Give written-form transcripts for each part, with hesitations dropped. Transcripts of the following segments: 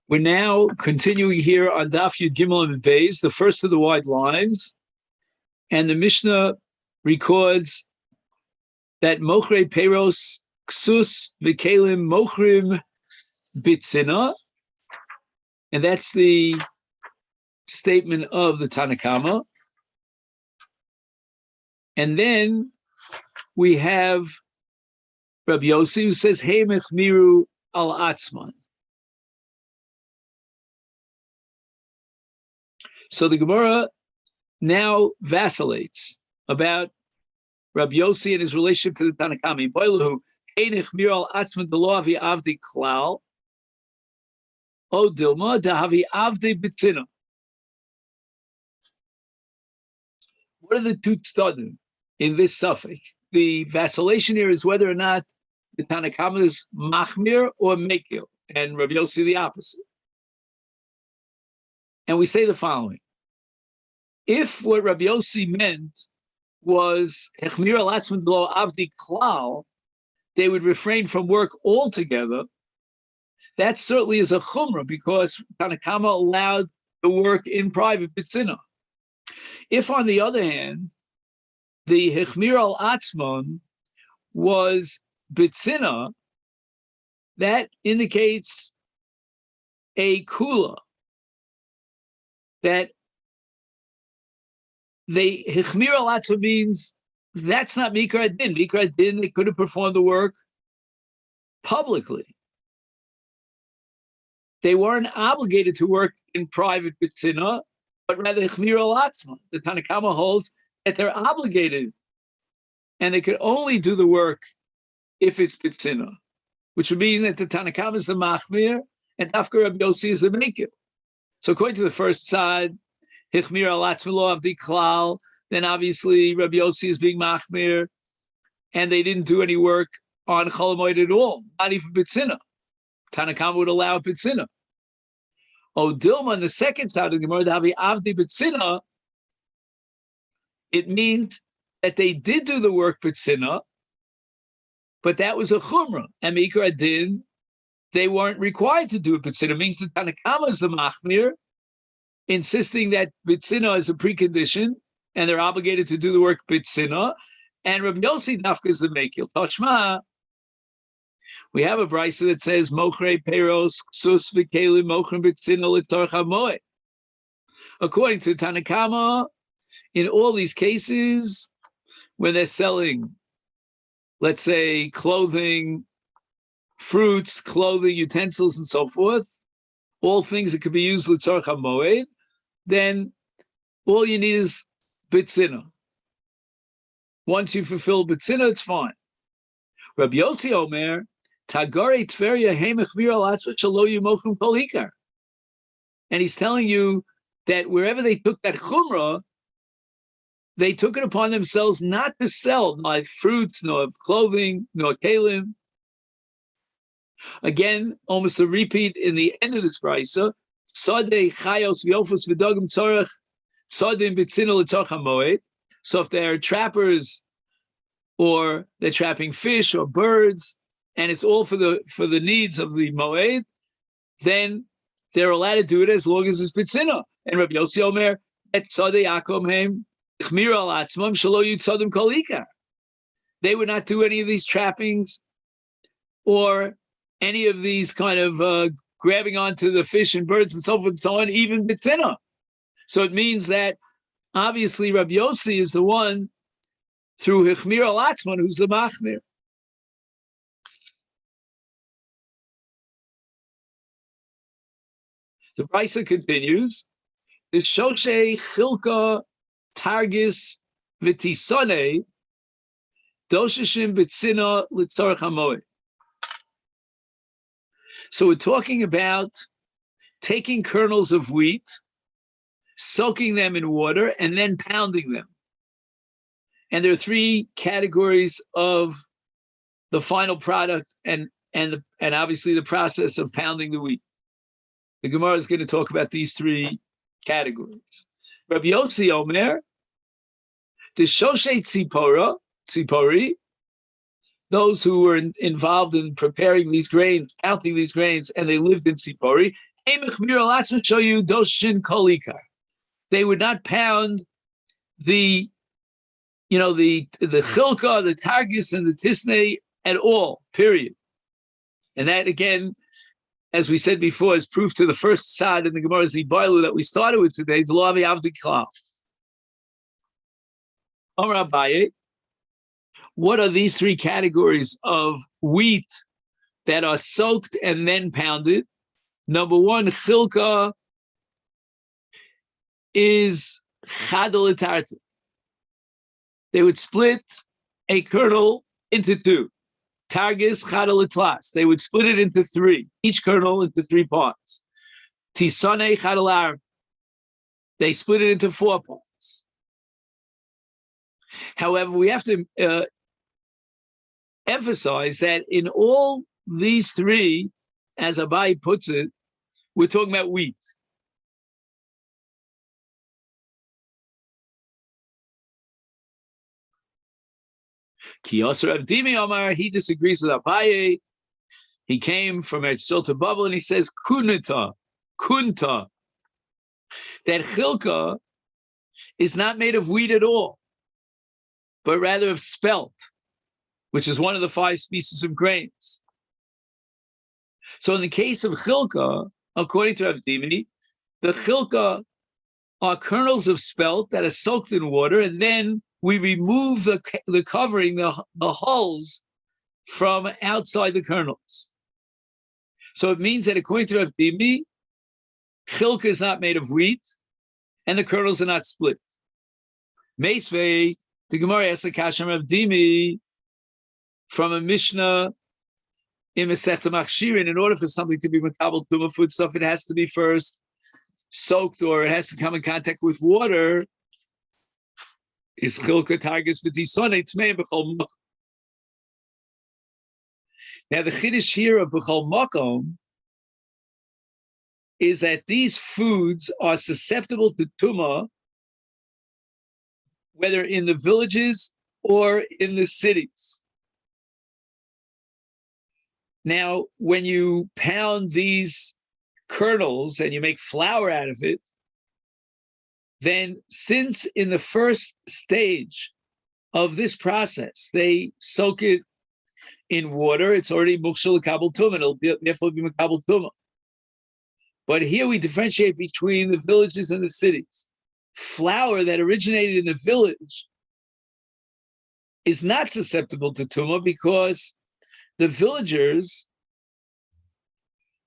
We're now continuing here on Daf Yud Gimel and Beis, the first of the wide lines, and the Mishnah records that Mochre Peros Ksus V'Kelim Mochrim Bitzina, and that's the statement of the Tanna Kama. And then we have Rabbi Yossi who says, Hey Mechmiru al Atzman. So the Gemara now vacillates about Rabbi Yossi and his relationship to the Tanna Kama. Boilahu, Hey Mechmiru al Atzman Delo Avi Avdi Klal, O Dilma Dahavi Avdi Bitzina. What are the two tzadim in this suffix? The vacillation here is whether or not the Tanna Kama is machmir or mekil, and Rabbi Yossi the opposite. And we say the following: if what Rabbi Yossi meant was hechmir al atzman lo avdi klal, they would refrain from work altogether. That certainly is a chumrah because Tanna Kama allowed the work in private bitzina. If, on the other hand, the hechmir al atzman was bitzina, that indicates a kula, that the hechmir al atzman means that's not mikra adin. Mikra adin, they could have performed the work publicly. They weren't obligated to work in private bitzina, but rather hechmir al atzman. The Tanna Kama holds that they're obligated, and they could only do the work if it's bitzina, which would mean that the Tanna Kama is the machmir and Dafka Rabbi Yossi is the mekil. So according to the first side, hechmir al atzman lo avdi klal, then obviously Rabbi Yossi is being machmir, and they didn't do any work on Chol Moed at all, not even bitzina. Tanna Kama would allow bitzina. O Dilma, on the second side of the Gemara, Davi Avdi Bitzina, it means that they did do the work Bitzina, but that was a chumrah. And Mikra Adin, they weren't required to do it Bitzina. It means the Tanna Kama is the machmir, insisting that Bitzina is a precondition, and they're obligated to do the work Bitzina. And Rabbi Yossi Dafka is the mekil. Tashma. We have a brisa that says Mochre Peros Ksus V'Kelim Mochrim Bitzina L'Torcha Moed. According to Tanna Kama, in all these cases, when they're selling, let's say, clothing, fruits, clothing, utensils, and so forth, all things that could be used L'Torcha Moed, then all you need is Bitzina. Once you fulfill Bitzina, it's fine. Rabbi Yossi Omer, Tagore Tveria Hemechmir al Atzman Shelo Yumochim Kol Hikar. And he's telling you that wherever they took that chumrah, they took it upon themselves not to sell neither fruits, nor clothing, nor kalim. Again, almost a repeat in the end of this brisa, Sadeh Chayos V'Yofos V'Dogim Tzorech Sadim B'Tzina L'Torcha Moed. So if they're trappers, or they're trapping fish or birds, and it's all for the needs of the Moed, then they're allowed to do it as long as it's bitzina. And Rabbi Yossi Omer, et tzadei yakom hem chmir al atzmam shelo yitzadim kol ikar. They would not do any of these trappings or any of these kind of grabbing onto the fish and birds and so forth and so on, even bitzina. So it means that obviously Rabbi Yossi is the one through hechmir al atzman who's the machmir. The brisa continues, the shoshe chilka targis v'tisone doshishim b'tzina l'tzorech hamoed. So we're talking about taking kernels of wheat, soaking them in water, and then pounding them. And there are three categories of the final product and obviously the process of pounding the wheat. The Gemara is going to talk about these three categories. Rabbi Yossi Omer, the Shoshe Tzipori, those who were involved in preparing these grains, counting these grains, and they lived in Tzipori, Let's show you doshin kolikar. They would not pound the chilka, the targis, and the tisnei at all, period. And that, again, as we said before, is proof to the first side in the Gemara Zibailu that we started with today, the law of the Avdi Klal. Amar Abaye, what are these three categories of wheat that are soaked and then pounded? Number one, chilka is chadalitarta. They would split a kernel into two. Targis chadalitlas. They would split it into three, each kernel into three parts. Tisane chadalar. They split it into four parts. However, we have to emphasize that in all these three, as Abai puts it, we're talking about wheat. Kiyosar Avdimi Omar, he disagrees with Abaye. He came from Eretz to Babel and he says, kunta, that chilka is not made of wheat at all, but rather of spelt, which is one of the 5 species of grains. So in the case of chilka, according to Avdimi, the chilka are kernels of spelt that are soaked in water, and then we remove the covering, the hulls, from outside the kernels. So it means that according to Avdimi, chilka is not made of wheat, and the kernels are not split. Meisvei, the Gemara asks a kasha from Avdimi from a Mishnah in Masechet Machshirin. In order for something to be metabel tuma food stuff, it has to be first soaked, or it has to come in contact with water. Is chilka targis v'tisonei tmei b'chol makom. Now the chiddush here of b'chol makom is that these foods are susceptible to tuma, whether in the villages or in the cities. Now, when you pound these kernels and you make flour out of it, then since in the first stage of this process, they soak it in water, it's already mukshal kabel tumah, it'll therefore be makabel tumah. But here we differentiate between the villages and the cities. Flour that originated in the village is not susceptible to tumah because the villagers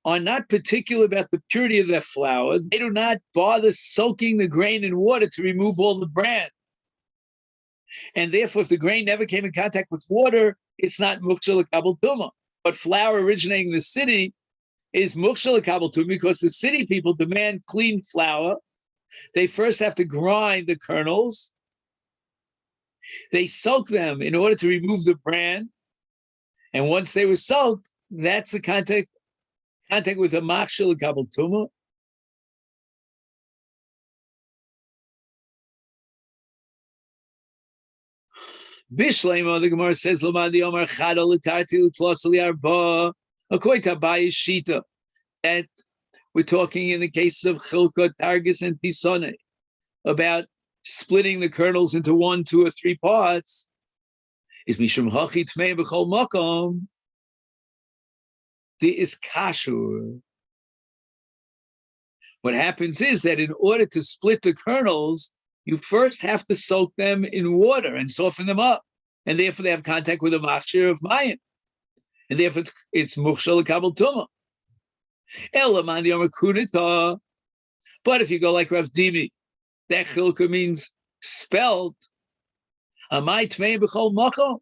are not particular about the purity of their flour. They do not bother soaking the grain in water to remove all the bran. And therefore, if the grain never came in contact with water, it's not mukshal kabel tumah. But flour originating in the city is mukshal kabel tumah because the city people demand clean flour. They first have to grind the kernels. They soak them in order to remove the bran. And once they were soaked, that's the contact with a machshel kabel tumah. Bishlema, the Gemara says, Lamadi Omar Chadol Litarti Litlosali Arba, according to Abaye's Shita, that we're talking in the case of Chilka, Targis, and Tisone, about splitting the kernels into 1, 2, or 3 parts, is Mishum Hachi Tmei B'chol Makom, the is Kashur. What happens is that in order to split the kernels, you first have to soak them in water and soften them up. And therefore they have contact with a machshir of mayim. And therefore it's mukshal kabel tumah. Elaman the Omer kunita. But if you go like Rav Dimi, that chilka means spelt. Amai tmei b'chol makom.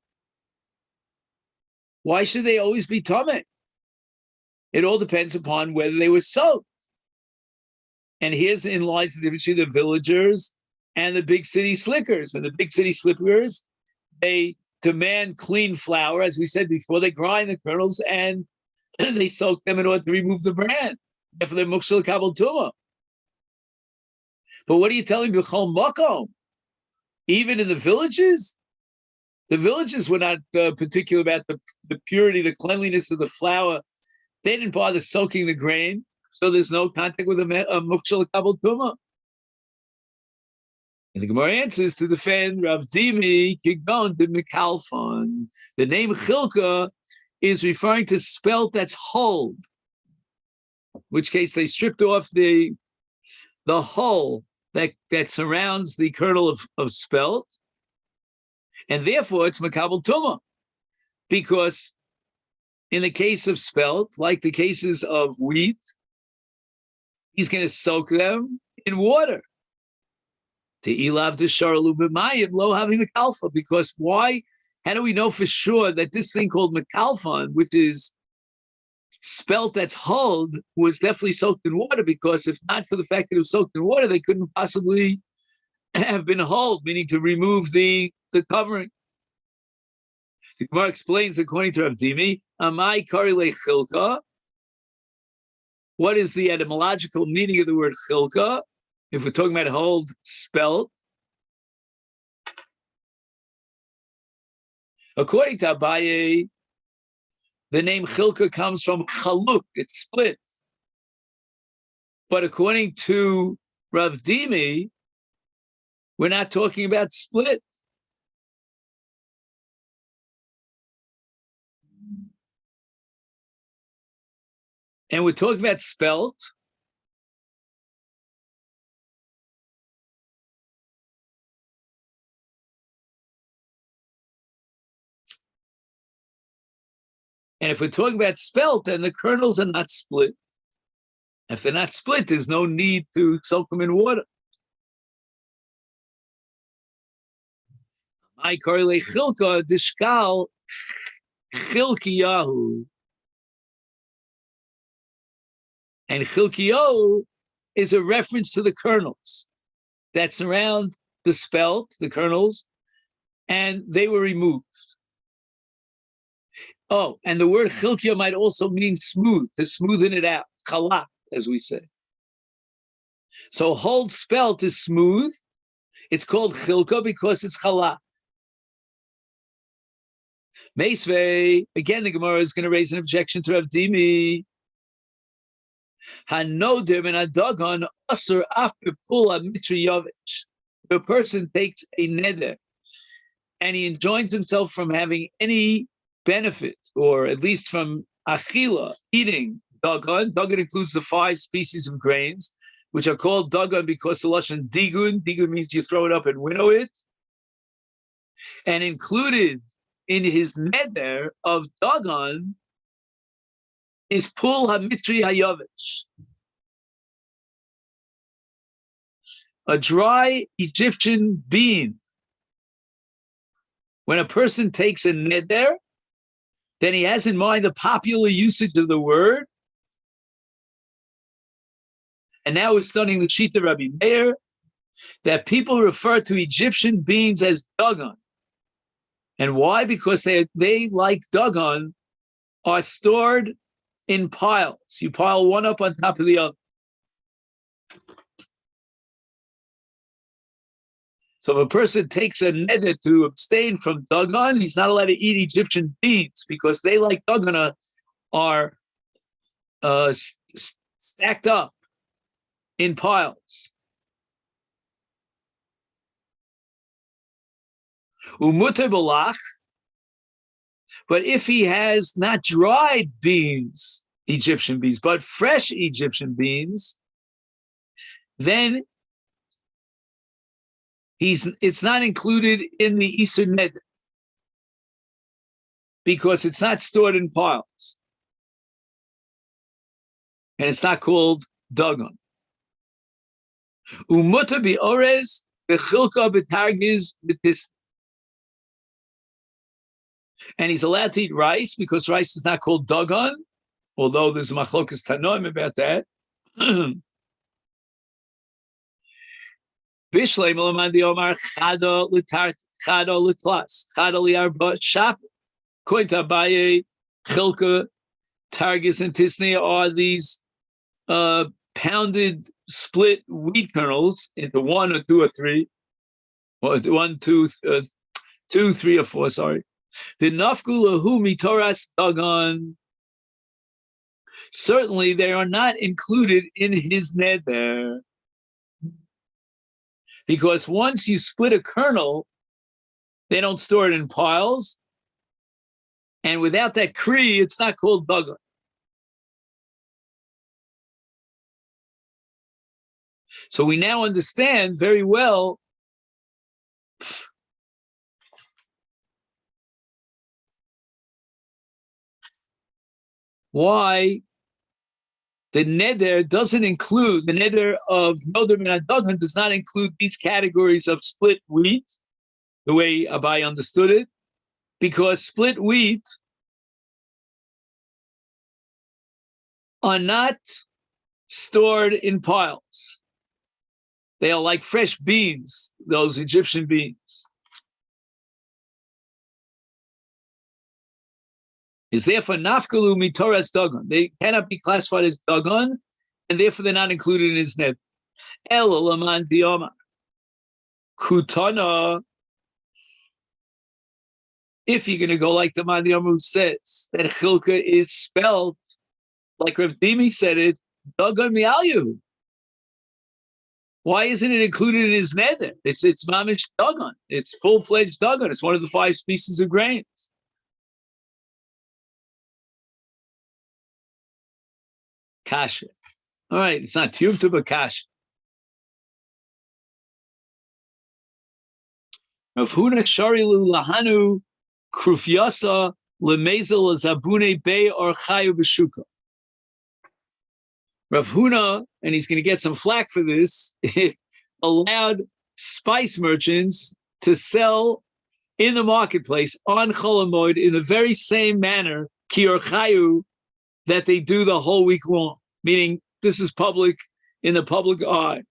Why should they always be tameh? It all depends upon whether they were soaked. And herein lies the difference between the villagers and the big city slickers. And the big city slickers, they demand clean flour. As we said before, they grind the kernels and they soak them in order to remove the bran. Therefore, they're mukshal kabel tumah. But what are you telling b'chol makom? Even in the villages were not particular about the purity, the cleanliness of the flour. They didn't bother soaking the grain. So there's no contact with a mukshal kabel tuma. And the Gemara answers to defend Rav Dimi Kigon de Mikalfon. The name Chilka is referring to spelt that's hulled, in which case they stripped off the hull that surrounds the kernel of spelt, and therefore it's Makabel Tuma. Because in the case of spelt, like the cases of wheat, he's going to soak them in water. Because why? How do we know for sure that this thing called Mekalfon, which is spelt that's hulled, was definitely soaked in water? Because if not for the fact that it was soaked in water, they couldn't possibly have been hulled, meaning to remove the covering. The Gemara explains, according to Rav Dimi, Amai Karile Chilka. What is the etymological meaning of the word Chilka? If we're talking about hulled spelt, according to Abaye, the name Chilka comes from Chaluk, it's split. But according to Rav Dimi, we're not talking about split. And we're talking about spelt. And if we're talking about spelt, then the kernels are not split. If they're not split, there's no need to soak them in water. I korele chilka dishkal chilkiyahu. And chilkiyahu is a reference to the kernels that surround the spelt, the kernels, and they were removed. Oh, and the word chilkia might also mean smooth, to smoothen it out, chalak, as we say. So hulled spelt is smooth. It's called chilka because it's chalak. Meisvei, again, the Gemara is going to raise an objection to Rav Dimi. Hanodim and Adagon asur af bepula mitri yovich. The person takes a neder and he enjoins himself from having any benefit, or at least from achila, eating dagon. Dagon includes the 5 species of grains, which are called dagon because the lashon digun. Digun means you throw it up and winnow it. And included in his neder of dagon is pul hamitri hayavish, a dry Egyptian bean. When a person takes a neder, then he has in mind the popular usage of the word. And now we're studying the Shita Rabbi Meir, that people refer to Egyptian beans as dagon. And why? Because they like dagon, are stored in piles. You pile one up on top of the other. So if a person takes a neder to abstain from dagon, he's not allowed to eat Egyptian beans because they, like dagon, are stacked up in piles. Umuter balach, but if he has not dried beans, Egyptian beans, but fresh Egyptian beans, then it's not included in the Isur Neder because it's not stored in piles. And it's not called dagon. Umuta bi orez bechilka betargiz betis. And he's allowed to eat rice because rice is not called dagon, although there's machlokas tanoim about that. Bishlei Melamandi Omar Chada Litart Chada Litlas Chada Liarba Shap. According to Abaye, Chilka, Targis, and Tisnei are these pounded split wheat kernels into 1 or 2 or 3, or 1, 2, 2, 3 or 4. Sorry. The nafku lahu mitoras dagon. Certainly, they are not included in his neder. Because once you split a kernel, they don't store it in piles. And without that kri, it's not called dagan. So we now understand very well why the neder doesn't include, the neder of noder min dagan does not include these categories of split wheat, the way Abai understood it, because split wheat are not stored in piles. They are like fresh beans, those Egyptian beans. Is therefore nafkalu mitoras dagan. They cannot be classified as dagan, and therefore they're not included in his net. El laman diyama kutana. If you're going to go like the man who says that chilka is spelled like Rav Dimi said it, dagan mi'alyu. Why isn't it included in his neder? It's mamish dagan. It's full-fledged dagan. It's one of the 5 species of grains. Kasha. All right, it's not tiyuvta, but kasha. Rav Huna sharilu lahanu krufyasa lemezel zabune be or chayu b'shuka. Rav Huna, and he's going to get some flack for this, allowed spice merchants to sell in the marketplace on Chol Moed in the very same manner, ki or chayu, that they do the whole week long. Meaning, this is public, in the public eye.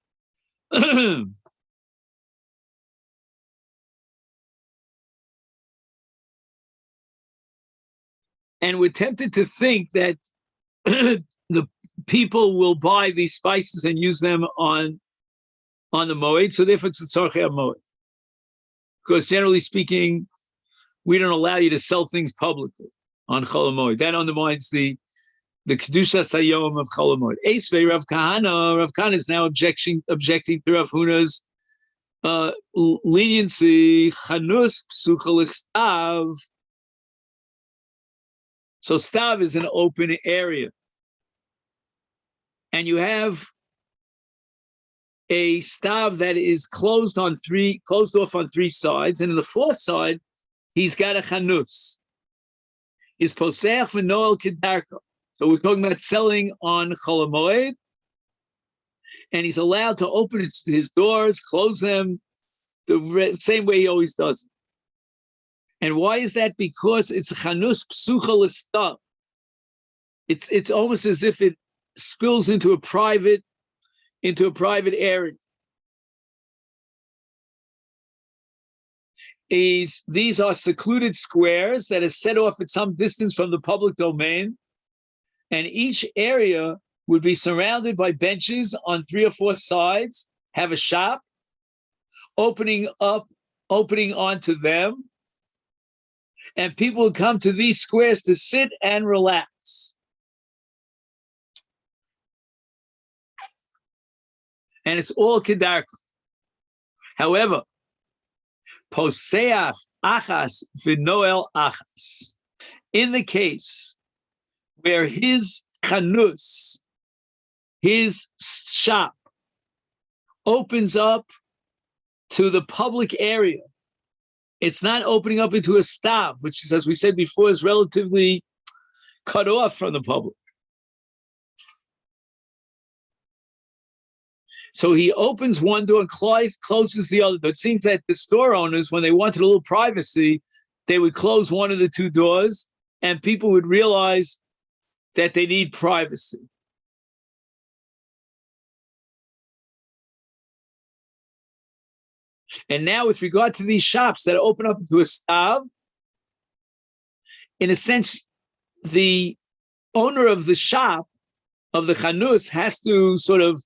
And we're tempted to think that the people will buy these spices and use them on the Moed, so therefore it's a tzorchei Moed. Because generally speaking, we don't allow you to sell things publicly on Chol Moed. That undermines the Kedusha Sayom of Chol Moed. Esvei Rav Kahana is now objecting to Rav Huna's leniency. Chanus psucha stav. So stav is an open area, and you have a stav that is closed off on 3 sides, and in the 4th side, he's got a chanus. Is poseach v'noel kedarko. So we're talking about selling on Chol Moed, and he's allowed to open his doors, close them, the same way he always does it. And why is that? Because it's chanus psucha l'stav. It's almost as if it spills into a private area. These are secluded squares that are set off at some distance from the public domain, and each area would be surrounded by benches on 3 or 4 sides, have a shop, opening onto them, and people would come to these squares to sit and relax. And it's all kedarka. However, poseach achas v'noel achas. In the case where his chanus, his shop, opens up to the public area, it's not opening up into a stav, which is, as we said before, is relatively cut off from the public. So he opens one door and closes the other door. It seems that the store owners, when they wanted a little privacy, they would close one of the 2 doors, and people would realize that they need privacy. And now, with regard to these shops that open up into a stav, in a sense, the owner of the shop, of the chanus, has to sort of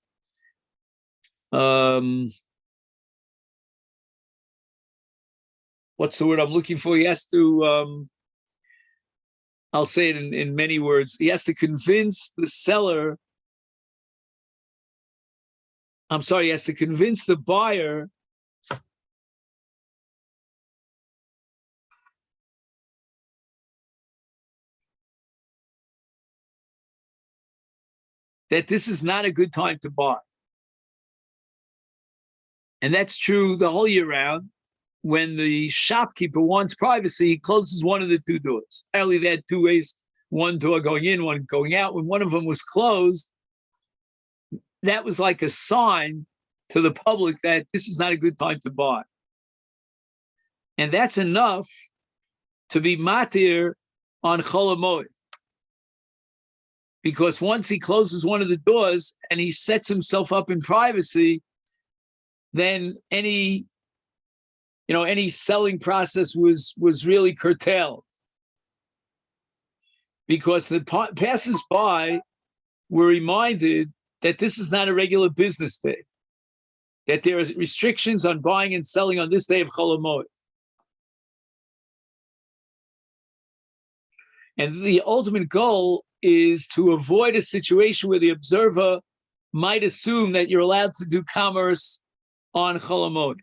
what's the word I'm looking for? He has to I'll say it in many words. He has to convince the seller. I'm sorry, he has to convince the buyer that this is not a good time to buy. And that's true the whole year round. When the shopkeeper wants privacy, he closes one of the two doors. Apparently, they had two ways, one door going in, one going out. When one of them was closed, that was like a sign to the public that this is not a good time to buy. And that's enough to be matir on Chol Moed. Because once he closes one of the doors and he sets himself up in privacy, then any selling process was really curtailed. Because the passers-by were reminded that this is not a regular business day, that there are restrictions on buying and selling on this day of Chol Moed. And the ultimate goal is to avoid a situation where the observer might assume that you're allowed to do commerce on Chol Moed.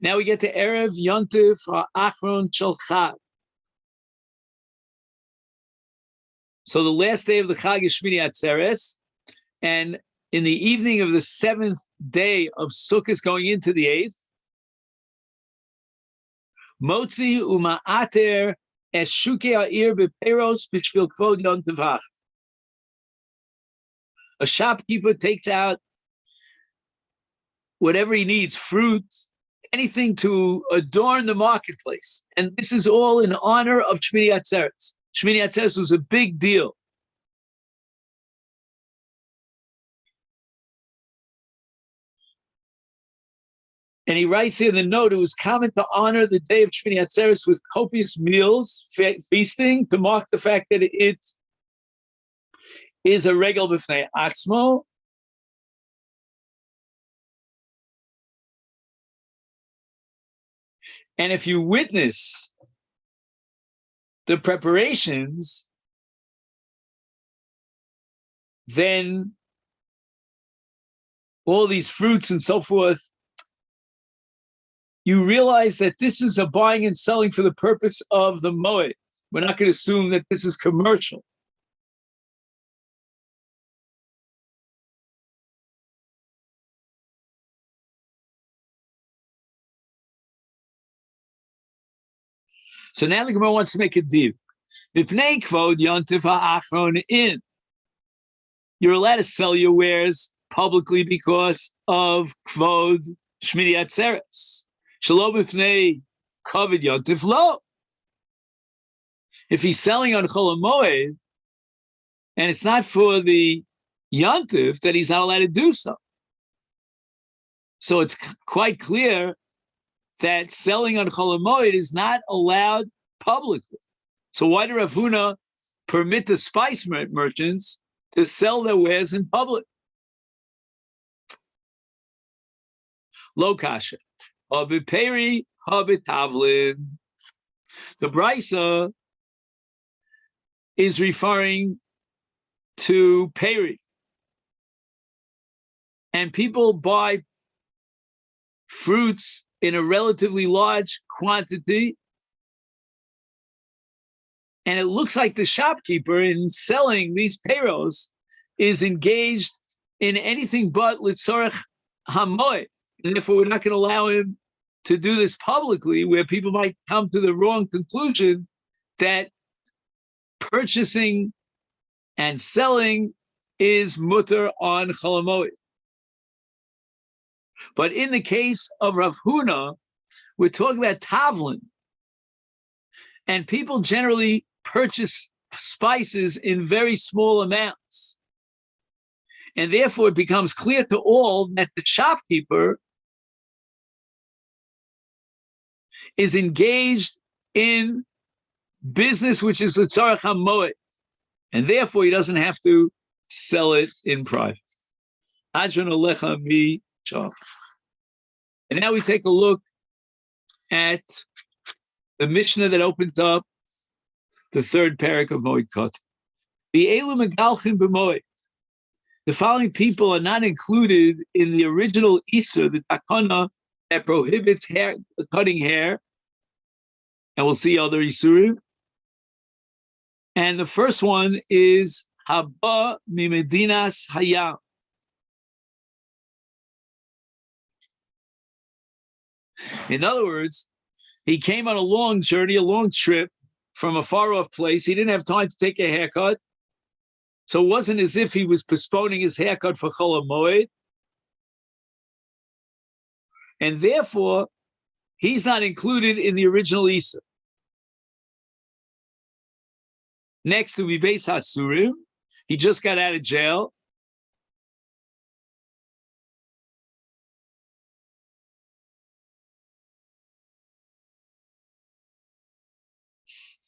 Now we get to Erev Yontif Ha'achron Shel Chag. So the last day of the Chag is Shmini Atzeres, and in the evening of the 7th day of Sukkot going into the 8th, Motzi Uma'ater Es Shukei Ha'ir Beperos B'Shvil Kvod Yontif. A shopkeeper takes out whatever he needs, fruit, anything to adorn the marketplace. And this is all in honor of Shmini Atzeres. Shmini Atzeres was a big deal. And he writes here in the note, it was common to honor the day of Shmini Atzeres with copious meals, feasting, to mark the fact that it is a regel b'fnei atzmo. And if you witness the preparations, then all these fruits and so forth, you realize that this is a buying and selling for the purpose of the Moed. We're not going to assume that this is commercial. So now the Gemara wants to make a deal. You're allowed to sell your wares publicly because of Kvod Shmini Atzeres. Shalom b'fnei kavod yontif lo. If he's selling on Chol Moed and it's not for the yontif, then he's not allowed to do so. So it's quite clear that selling on Chol Moed is not allowed publicly. So why did Rav Huna permit the spice merchants to sell their wares in public? Lo kasha. Habiperi habitavlin. The Brisa is referring to peri. And people buy fruits in a relatively large quantity, and it looks like the shopkeeper in selling these peros is engaged in anything but litzorech hamoed, and therefore we're not going to allow him to do this publicly, where people might come to the wrong conclusion that purchasing and selling is mutter on Chol Moed. But in the case of Rav Huna, we're talking about tavlin. And people generally purchase spices in very small amounts. And therefore it becomes clear to all that the shopkeeper is engaged in business which is l'tzarech hamoed. And therefore he doesn't have to sell it in private. Adron alecha mi. And now we take a look at the Mishnah that opens up the third parak of Moed Katan. The Elu Megalchim b'Moed. The following people are not included in the original Isa, the Takana that prohibits cutting hair, and we'll see other Isurim. And the first one is Haba Mimedinas Hayam. In other words, he came on a long journey, a long trip from a far-off place. He didn't have time to take a haircut. So it wasn't as if he was postponing his haircut for Chol Moed. And therefore, he's not included in the original Isa. Next to Beis Hasurim, he just got out of jail.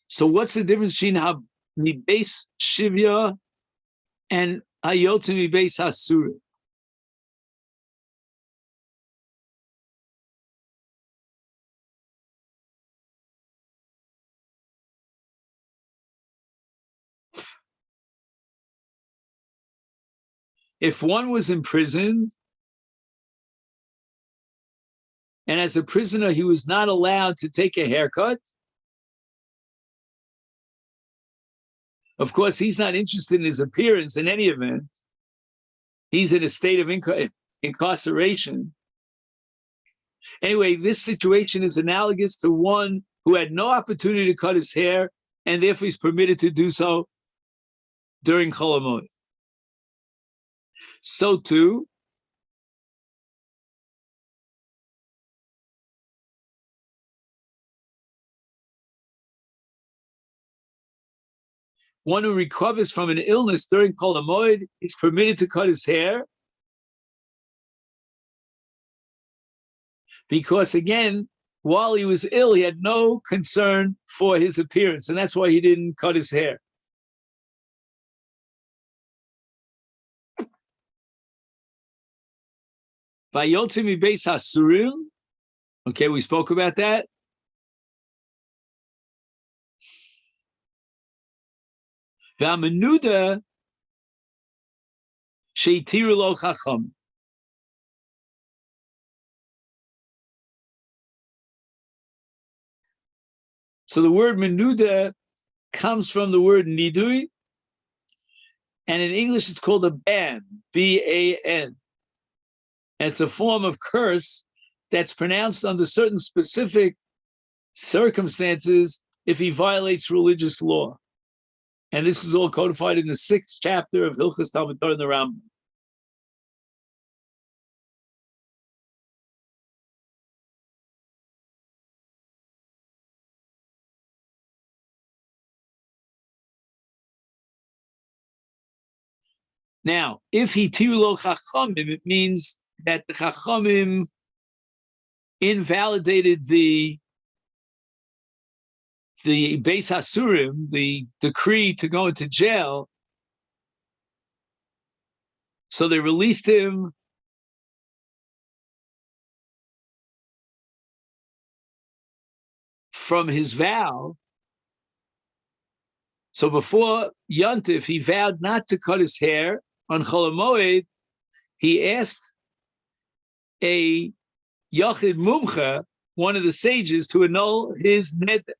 So what's the difference between Beis Shivya and Hayotzi Beis Hasurim? If one was imprisoned, and as a prisoner he was not allowed to take a haircut, of course he's not interested in his appearance in any event. He's in a state of incarceration. Anyway, this situation is analogous to one who had no opportunity to cut his hair, and therefore he's permitted to do so during Chol Moed. So too, one who recovers from an illness during Chol Moed is permitted to cut his hair, because again, while he was ill, he had no concern for his appearance, and that's why he didn't cut his hair. Vayotzi mi Beis Hasurim. Okay, we spoke about that. V'amenuda sheitiru lo chacham. So the word menuda comes from the word nidui, and in English it's called a ban, B-A-N. And it's a form of curse that's pronounced under certain specific circumstances if he violates religious law. And this is all codified in the 6th chapter of Hilchos Talmud Torah in the Rambam. Now, if he tirulo chachamim, it means that the chachamim invalidated the Beis Hasurim, the decree to go into jail. So they released him from his vow. So before Yontif, he vowed not to cut his hair. On Chol Moed, he asked a Yachid Mumcha, one of the sages, to annul his neder.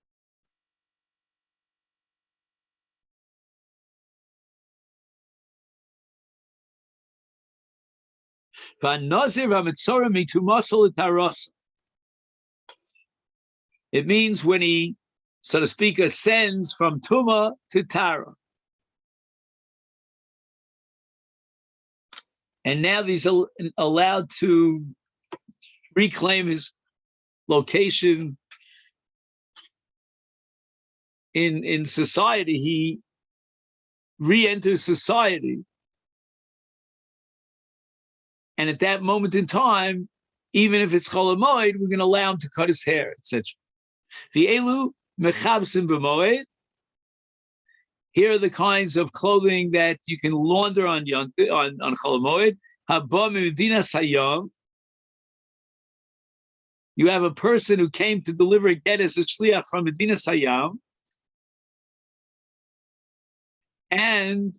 It means when he, so to speak, ascends from Tuma to Tara. And now he's allowed to reclaim his location in society. He re-enters society. And at that moment in time, even if it's Chol Moed, we're going to allow him to cut his hair, etc. The Elu Mechabsim b'Moed. Here are the kinds of clothing that you can launder on Chol Moed. Haba Mimedinas Hayam. You have a person who came to deliver a get as a shliach from Medinas Hayam. And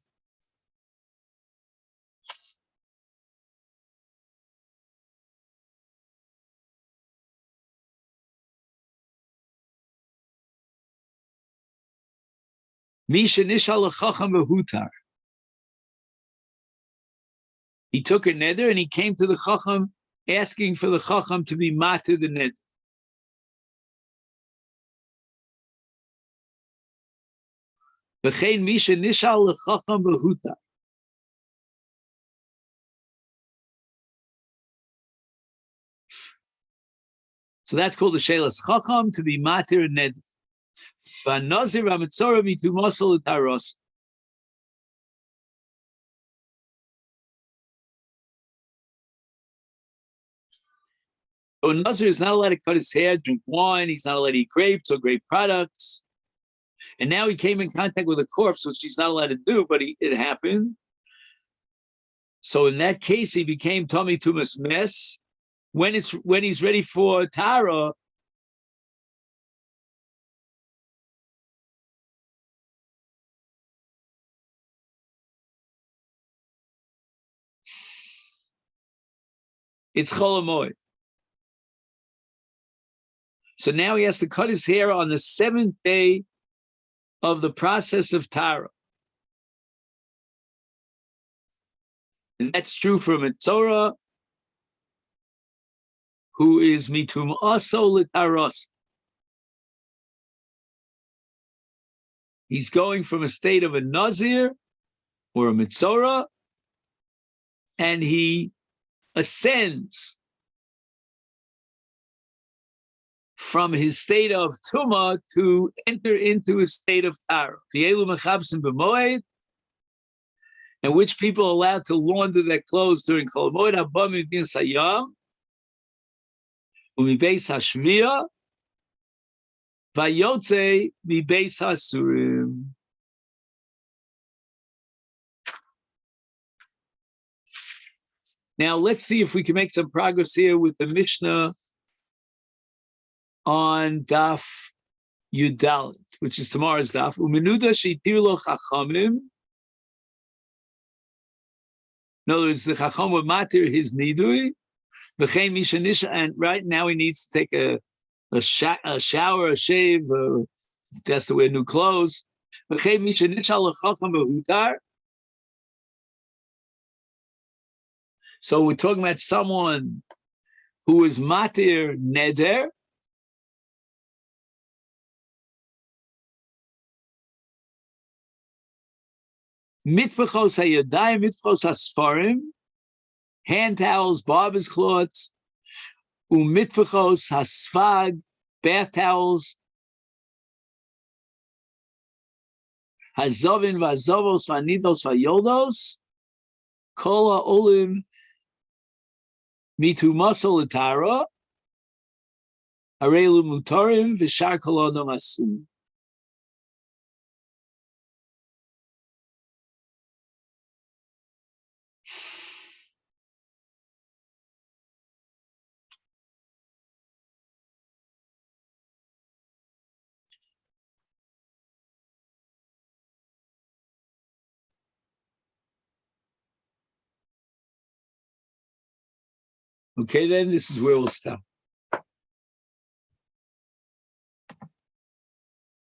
Misha Nishal Chacham Behutar. He took a neder and he came to the Chacham asking for the Chacham to be matir the neder. V'chein Misha Nishal Chacham Behutar. So that's called the Shelas Chacham, to be matir neder. V'nazir ha'metzora mitumasol l'taros. So a Nazir is not allowed to cut his hair, drink wine, he's not allowed to eat grapes or grape products. And now he came in contact with a corpse, which he's not allowed to do, but it happened. So in that case, he became Tommy Tumas Mess. When he's ready for Tara, it's Chol Moed. So now he has to cut his hair on the 7th day of the process of Tara. And that's true for Metzora, who is Mitum Aso L'Taros. He's going from a state of a Nazir or a Metzora, and he ascends from his state of Tuma to enter into a state of Tara. And which people are allowed to launder their clothes during Chol Moed Haba Midin Sayam, Umibeis Hashvia, Vayotze Mibeis Hasurim. Now let's see if we can make some progress here with the Mishnah on Daf Yudalit, which is tomorrow's Daf. Umenuda Sheitir Lo Chachamim. In other words, the Chacham would matir his nidui, and right now he needs to take a shower, a shave, has to wear new clothes. So we're talking about someone who is matir neder, mitfachos hayadayim, mitfachos hasfarim, hand towels, barber's cloths, umitfachos hasfag, bath towels, hazovin vazovos vanidos vayoldos, kola olim mitumasol l'tara, arelu mutarim v'shar kolodom asum. Okay, then this is where we'll stop.